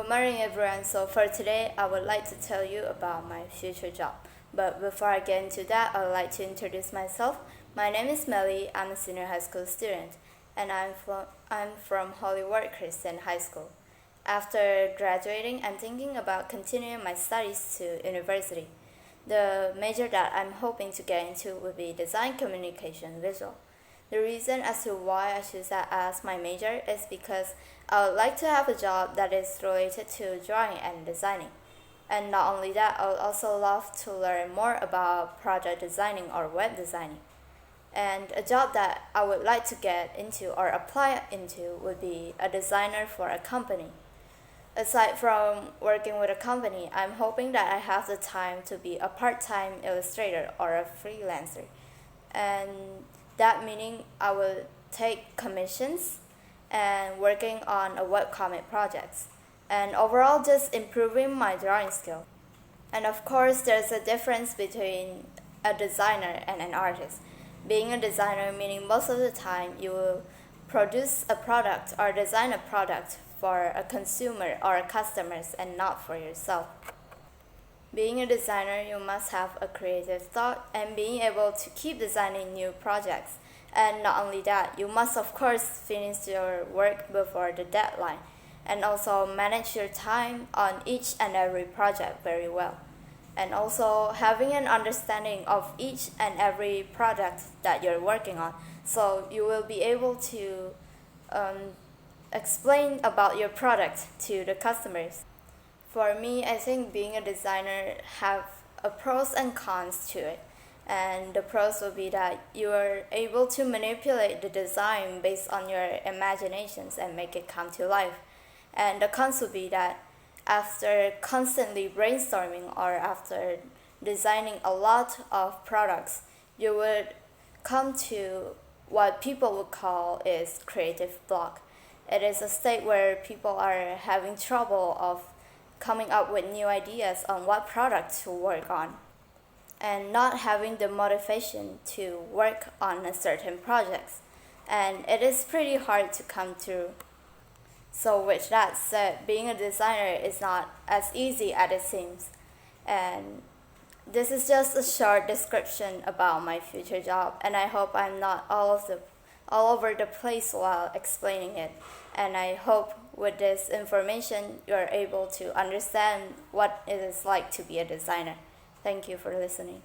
Good morning, everyone. So, for today, I would like to tell you about my future job. But before I get into that, I would like to introduce myself. My name is Melly. I'm a senior high school student, and I'm from Hollywood Christian High School. After graduating, I'm thinking about continuing my studies to university. The major that I'm hoping to get into would be design communication visual. The reason as to why I choose that as my major is because I would like to have a job that is related to drawing and designing. And not only that, I would also love to learn more about project designing or web designing. And a job that I would like to get into or apply into would be a designer for a company. Aside from working with a company, I'm hoping that I have the time to be a part time illustrator or a freelancer. And that meaning I will take commissions and working on a webcomic projects and overall just improving my drawing skill. And of course, there's a difference between a designer and an artist. Being a designer meaning most of the time you will produce a product or design a product for a consumer or customers and not for yourself. Being a designer, you must have a creative thought and being able to keep designing new projects. And not only that, you must of course finish your work before the deadline and also manage your time on each and every project very well. And also having an understanding of each and every product that you're working on so you will be able to um, explain about your product to the customers. For me, I think being a designer have a pros and cons to it. And the pros will be that you are able to manipulate the design based on your imaginations and make it come to life. And the cons will be that after constantly brainstorming or after designing a lot of products, you would come to what people would call is creative block. It is a state where people are having trouble of coming up with new ideas on what product to work on and not having the motivation to work on a certain projects. And it is pretty hard to come through. So with that said, being a designer is not as easy as it seems. And this is just a short description about my future job, and I hope I'm not all over the place while explaining it. And I hope with this information you're able to understand what it is like to be a designer. Thank you for listening.